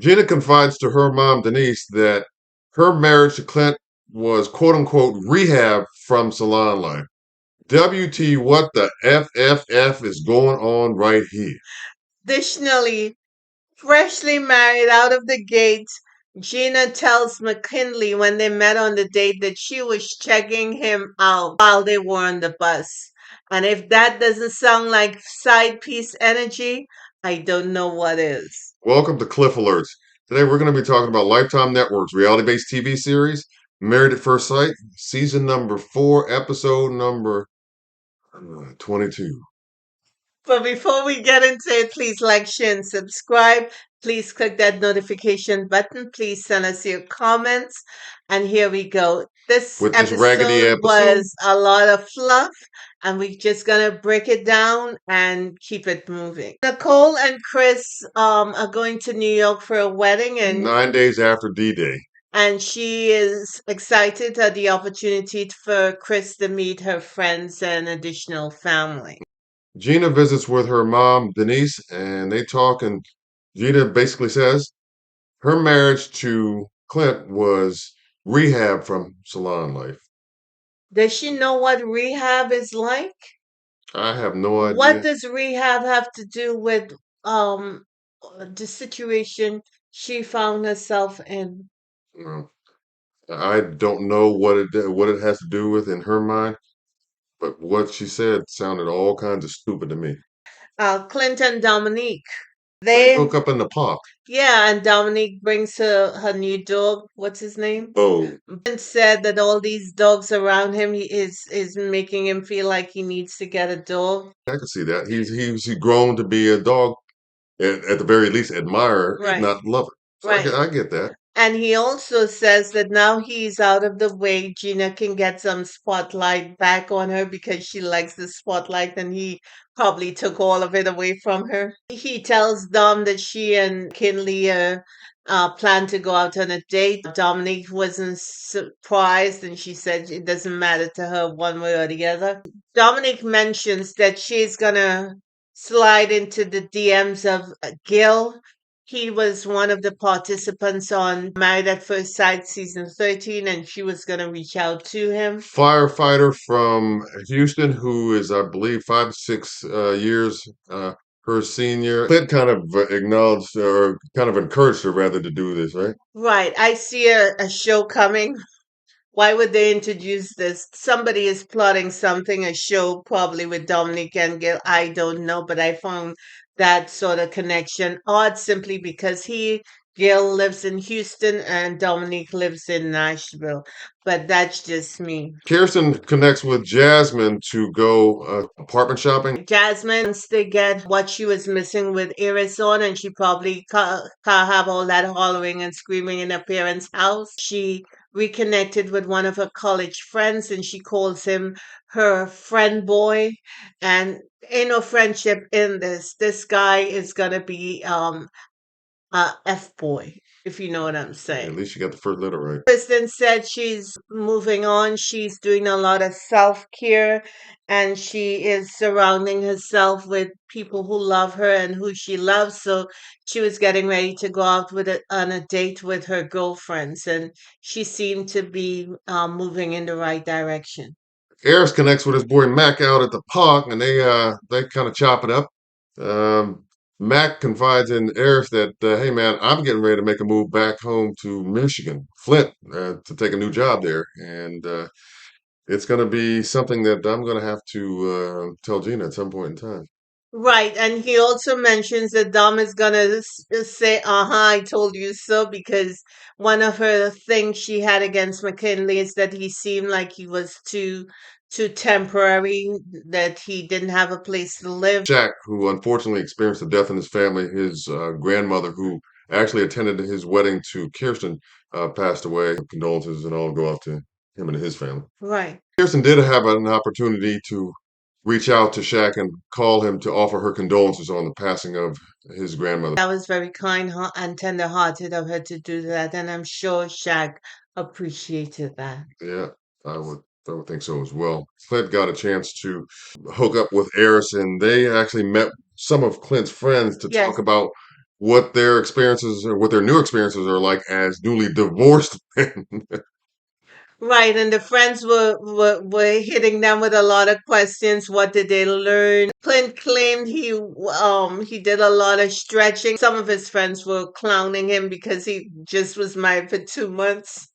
Gina confides to her mom, Denise, that her marriage to Clint was quote unquote rehab from salon life. WT, what the FFF is going on right here? Additionally, freshly married out of the gate, Gina tells McKinley when they met on the date that she was checking him out while they were on the bus. And if that doesn't sound like side piece energy, I don't know what is. Welcome to Cliff Alerts. Today we're going to be talking about Lifetime Network's reality-based TV series, Married at First Sight, season number 4, episode number 22. But before we get into it, please like, share, and subscribe. Please click that notification button. Please send us your comments. And here we go. This With this raggedy episode episode, was a lot of fluff, and we're just gonna break it down and keep it moving. Nicole and Chris are going to New York for a wedding, and 9 days after D-Day. she is excited at the opportunity for Chris to meet her friends and additional family. Gina visits with her mom, Denise, and they talk, and Gina basically says her marriage to Clint was rehab from salon life. Does she know what rehab is like? I have no What idea. does rehab have to do with um the situation she found herself in? No. I don't know what it has to do with in her mind, but what she said sounded all kinds of stupid to me. Clint and Dominique. They They hook up in the park. Yeah, and Dominique brings her new dog. What's his name? Oh, And said that all these dogs around him is making him feel like he needs to get a dog. I can see that. He's grown to be a dog, at the very least, admirer, if Right, not lover. So right. I get that. And he also says that now he's out of the way, Gina can get some spotlight back on her because she likes the spotlight and he probably took all of it away from her. He tells Dom that she and Kinley plan to go out on a date. Dominique wasn't surprised and she said it doesn't matter to her one way or the other. Dominique mentions that she's gonna slide into the DMs of Gil. He was one of the participants on Married at First Sight season 13, and she was going to reach out to him. Firefighter from Houston, who is, I believe, 5 to 6 years her senior. Clint kind of acknowledged or kind of encouraged her rather to do this, right? Right. I see a show coming. Why would they introduce this? Somebody is plotting something, a show probably with Dominic and Gil. I don't know, but I found that sort of connection odd simply because Gil lives in Houston and Dominic lives in Nashville. But that's just me. Kirsten connects with Jasmine to go apartment shopping. Jasmine wants to get what she was missing with Iris on, and she probably can't have all that hollering and screaming in her parents' house. She reconnected with one of her college friends, and she calls him her friend boy. And ain't no friendship in this. This guy is gonna be F boy, if you know what I'm Yeah, at saying. least you got the first letter right. Kristen said she's moving on. She's doing a lot of self care and she is surrounding herself with people who love her and who she loves. So she was getting ready to go out on a date with her girlfriends, and she seemed to be moving in the right direction. Eris connects with his boy Mac out at the park, and they kind of chop it up. Um, Mac confides in Eris that, hey man, I'm getting ready to make a move back home to Michigan, Flint, to take a new job there, and it's going to be something that I'm going to have to tell Gina at some point in time. Right, and he also mentions that Dom is gonna say, "Uh-huh, I told you so," because one of her things she had against McKinley is that he seemed like he was too temporary, that he didn't have a place to live. Jack, who unfortunately experienced a death in his family, his grandmother, who actually attended his wedding to Kirsten, passed away. Condolences and all go out to him and his family. Right. Kirsten did have an opportunity to reach out to Shaq and call him to offer her condolences on the passing of his grandmother. That was very kind and tender-hearted of her to do that, and I'm sure Shaq appreciated that. Yeah, I would think so as well. Clint got a chance to hook up with Eris, and they actually met some of Clint's friends to talk Yes. about what their experiences or what their new experiences are like as newly divorced men. Right, and the friends were hitting them with a lot of questions. What did they learn? Clint claimed he did a lot of stretching. Some of his friends were clowning him because he just was married for 2 months,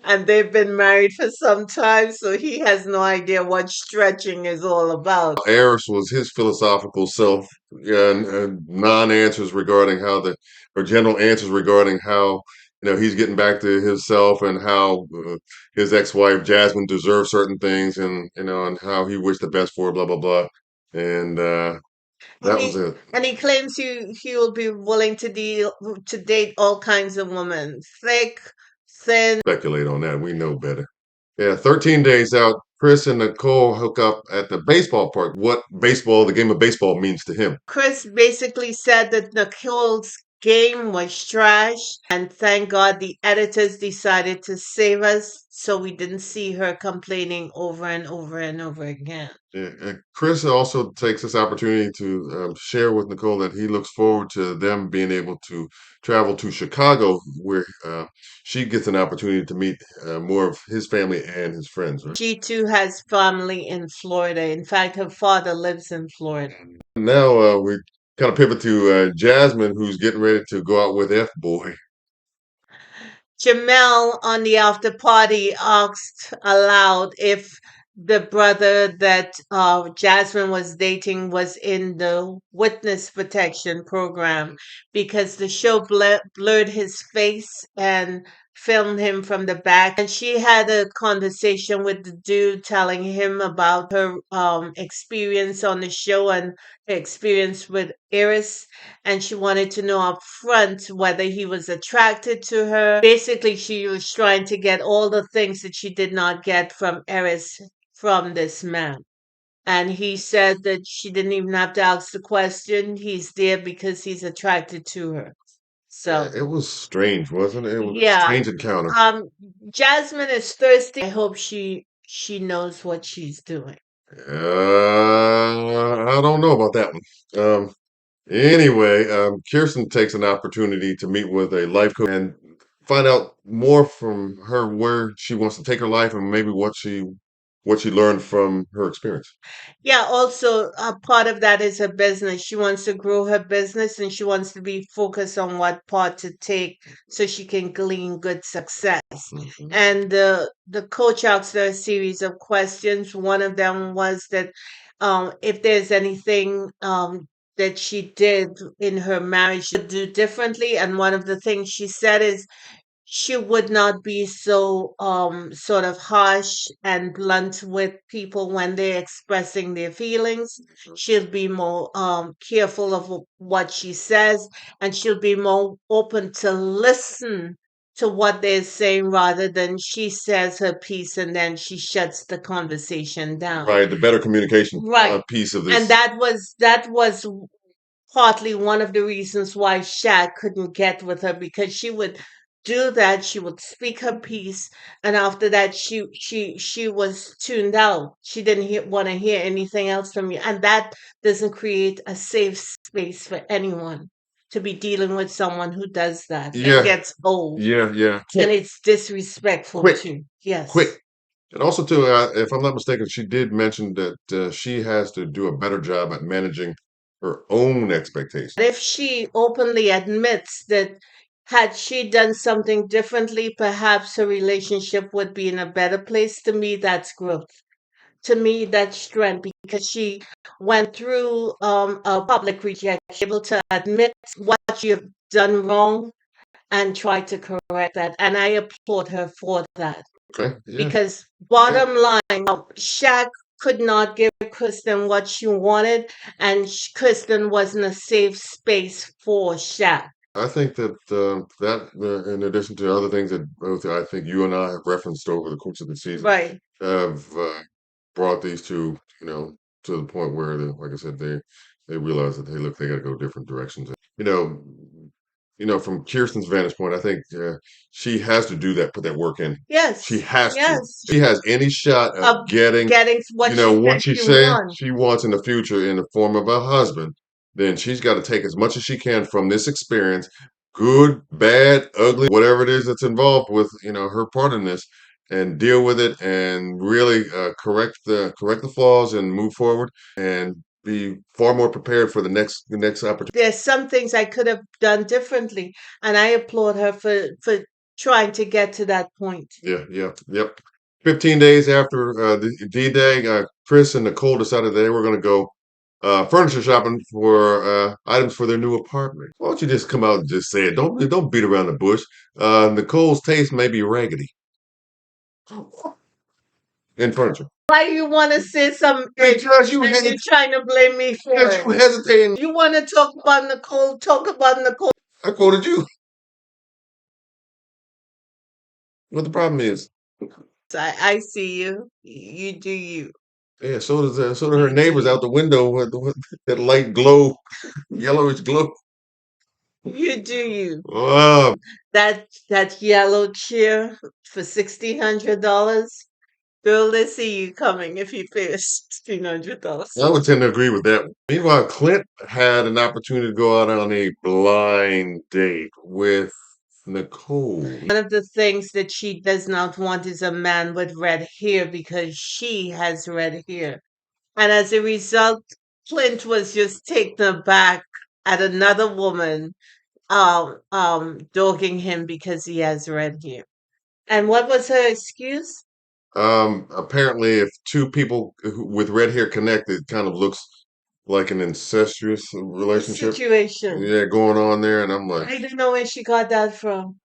and they've been married for some time, so he has no idea what stretching is all about. Eris was his philosophical self, and non-answers regarding how or general answers regarding how he's getting back to himself and how his ex-wife Jasmine deserves certain things, and and how he wished the best for her, blah blah blah, and And that was he it. and he claims he will be willing to date all kinds of women, thick, thin. Speculate on that. We know better. Yeah, 13 days out. Chris and Nicole hook up at the baseball park. What the game of baseball means to him. Chris basically said that Nicole's game was trash, and thank God the editors decided to save us so we didn't see her complaining over and over and over again. Yeah, and Chris also takes this opportunity to share with Nicole that he looks forward to them being able to travel to Chicago, where she gets an opportunity to meet more of his family and his friends. Right She too has family in Florida. In fact, her father lives in Florida. now, we kind of pivot to Jasmine, who's getting ready to go out with F Boy. Jamel on the after party asked aloud if the brother that Jasmine was dating was in the witness protection program because the show blurred his face and filmed him from the back. And she had a conversation with the dude telling him about her experience on the show and her experience with Iris, and she wanted to know up front whether he was attracted to her. Basically, she was trying to get all the things that she did not get from Eris from this man. And he said that she didn't even have to ask the question. He's there because he's attracted to her. Yeah, So, it was strange, wasn't it? It was a yeah. strange encounter. Um, Jasmine is thirsty. I hope she knows what she's doing. I don't know about that one. Anyway, Kirsten takes an opportunity to meet with a life coach and find out more from her where she wants to take her life and maybe what she learned from her experience. Yeah, also a part of that is her business. She wants to grow her business and she wants to be focused on what part to take so she can glean good success. Mhm. And the coach asked her a series of questions. One of them was that if there's anything that she did in her marriage she would do differently. And one of the things she said is she would not be so sort of harsh and blunt with people when they're expressing their feelings. She'll be more careful of what she says, and she'll be more open to listen to what they're saying rather than she says her piece and then she shuts the conversation down. Right, the better communication Right. piece of And this. that was partly one of the reasons why Shaq couldn't get with her, because she would do that. She would speak her piece, and after that, she was tuned out. She didn't want to hear anything else from you, and that doesn't create a safe space for anyone to be dealing with someone who does that. It Yeah, gets old, yeah. and it's disrespectful Quick, too. Yes. quick. And also, too, if I'm not mistaken, she did mention that she has to do a better job at managing her own expectations. If she openly admits that had she done something differently, perhaps her relationship would be in a better place, to me, that's growth. To me, that's strength because she went through a public rejection, able to admit what you've done wrong and try to correct that. And I applaud her for that. Okay, yeah, Because yeah. bottom line, Shaq could not give Kristen what she wanted, and Kristen wasn't a safe space for Shaq. I think that in addition to other things that both I think you and I have referenced over the course of the season, Right. have brought these two, to the point where, like I said, they realize that hey, look, they got to go different directions. From Kirsten's vantage point, I think she has to do that, put that work in. She Yes. has to. Yes. She has any shot of Of getting, getting what she what said she she says wants. she wants in the future in the form of a husband. then she's got to take as much as she can from this experience, good, bad, ugly, whatever it is that's involved with, her part in this, and deal with it and really correct the flaws and move forward and be far more prepared for the next opportunity. There's some things I could have done differently, and I applaud her for trying to get to that point. Yeah, yeah, yep. 15 days after the D-Day, Chris and Nicole decided they were going to go furniture shopping for items for their new apartment. Why don't you just come out and just say it? Don't beat around the bush. Nicole's taste may be raggedy in furniture. Why you want to say something Because you and you're hesitate. trying to blame me for Because it? you hesitating. You want to talk about Nicole? Talk about Nicole. I quoted you. What the problem is? I see you. You do you. Yeah, so do her You do neighbors you. out the window with that light glow, yellowish glow. You do you. Wow. That yellow chair for $1,600. Girl, they see you coming if you pay $1,600. I would tend to agree with that one. Meanwhile, Clint had an opportunity to go out on a blind date with Nicole. One of the things that she does not want is a man with red hair because she has red hair. And as a result, Clint was just taken aback at another woman dogging him because he has red hair. And what was her excuse? Apparently, if two people with red hair connect, it kind of looks like an incestuous A relationship. situation. Yeah, going on there, and I'm like, I don't know where she got that from.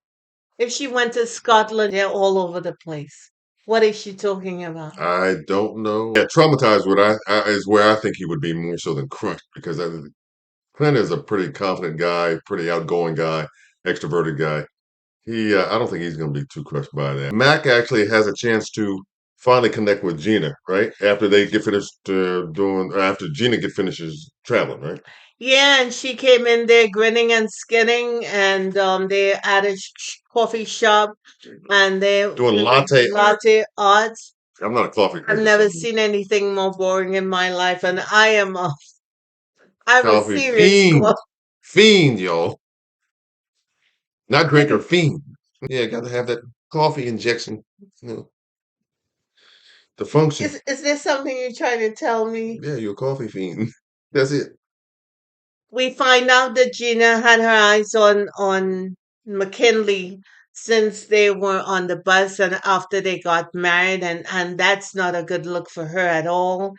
If she went to Scotland, they're all over the place. What is she talking about? I don't know. Yeah, traumatized with is where I think he would be more so than crushed because Clint is a pretty confident guy, pretty outgoing guy, extroverted guy. I don't think he's going to be too crushed by that. Mac actually has a chance to finally connect with Gina, right? After they get finished after Gina finishes traveling, right? Yeah, and she came in there grinning and skinning, and they at a coffee shop, and they Doing latte art. I'm not a coffee I've drinker, never so seen anything more boring in my life, and I'm a coffee serious fiend, coffee. fiend, y'all, not drinker, fiend. Yeah, got to have that coffee injection, you know, to function. Is there something you're trying to tell me? Yeah, you're a coffee fiend. That's it. We find out that Gina had her eyes on McKinley since they were on the bus and after they got married, and that's not a good look for her at all.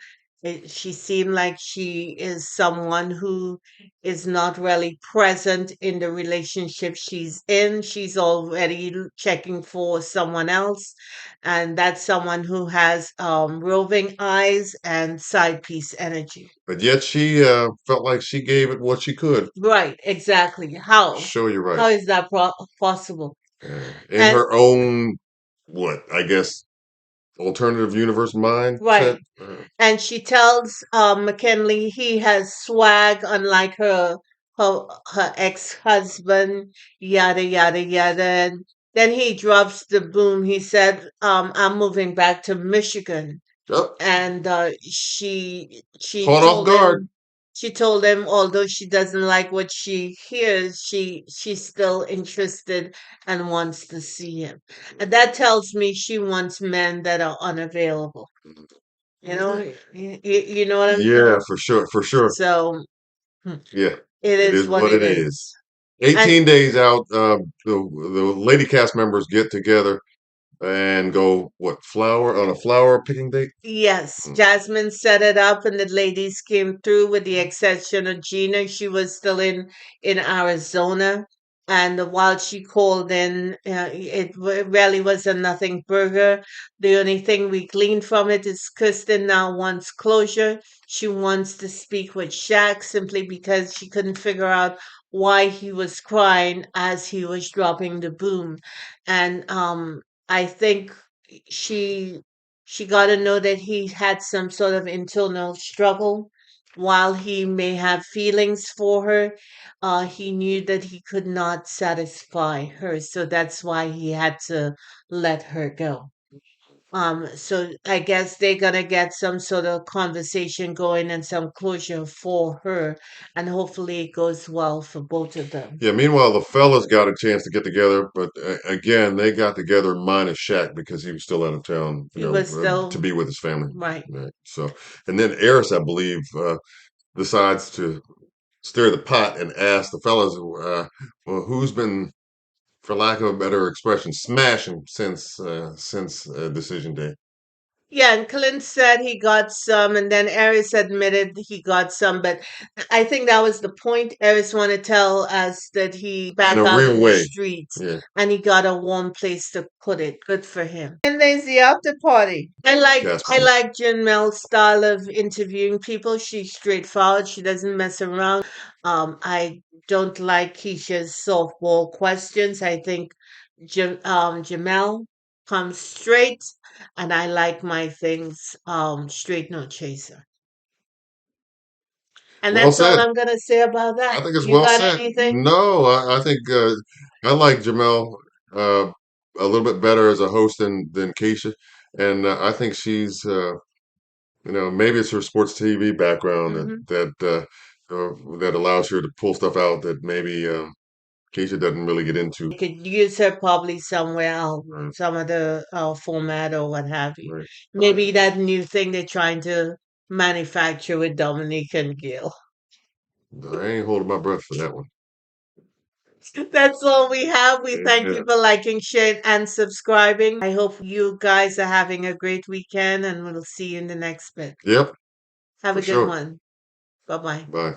She seemed like she is someone who is not really present in the relationship she's in. She's already checking for someone else, and that's someone who has roving eyes and side piece energy. But yet she felt like she gave it what she could. Right, exactly. How? Show you right. How is that possible? In And her own, what I guess, alternative universe mindset. right. And she tells McKinley he has swag unlike her ex-husband, yada yada yada. And then he drops the boom. He said, I'm moving back to Michigan. Yep. And she Caught off told guard. him although she doesn't like what she hears, she's still interested and wants to see him, and that tells me she wants men that are unavailable, you know. You know what I'm Yeah, saying? for sure, for sure. So Yeah, it it is is what what it it is. is. And 18 days out, the lady cast members get together and go what flower on a flower picking date. yes, Mm. Jasmine set it up, and the ladies came through. With the exception of Gina, she was still in Arizona. And while she called in, really was a nothing burger. The only thing we gleaned from it is Kristen now wants closure. She wants to speak with Shaq simply because she couldn't figure out why he was crying as he was dropping the boom. And I think she she got to know that he had some sort of internal struggle. While he may have feelings for her, he knew that he could not satisfy her. So that's why he had to let her go. So I guess they're gonna get some sort of conversation going and some closure for her, and hopefully it goes well for both of them. Yeah, meanwhile, the fellas got a chance to get together, but again, they got together minus Shaq because he was still out of town, He was to still be with his family. right. Right. So, and then Eris, I believe, decides to stir the pot and ask the fellas, well, who's been, for lack of a better expression, smashing since decision day. Yeah, and Clint said he got some, and then Eris admitted he got some, but I think that was the point. Eris want to tell us that he In back a out real in the way. streets Yeah, and he got a warm place to put it. Good for him. And there's the after party. I Casper. like Janelle's style of interviewing people. She's straightforward. She doesn't mess around. I don't like Keisha's softball questions. I think Jamel comes straight, and I like my things straight, no chaser. And Well that's all said. I'm gonna say about I that. think it's You well got said. anything? No, I think I like Jamel a little bit better as a host than Keisha, and I think she's maybe it's her sports TV background Hmm. that allows her to pull stuff out that maybe Keisha doesn't really get into. You could use her probably somewhere else, Right, some other format or what have you. right. Maybe that new thing they're trying to manufacture with Dominique and Gil. I ain't holding my breath for that one. That's all we have. We thank Yeah. you for liking, sharing, and subscribing. I hope you guys are having a great weekend, and we'll see you in the next bit. Yep, Have for a good sure. one. Bye bye. Bye.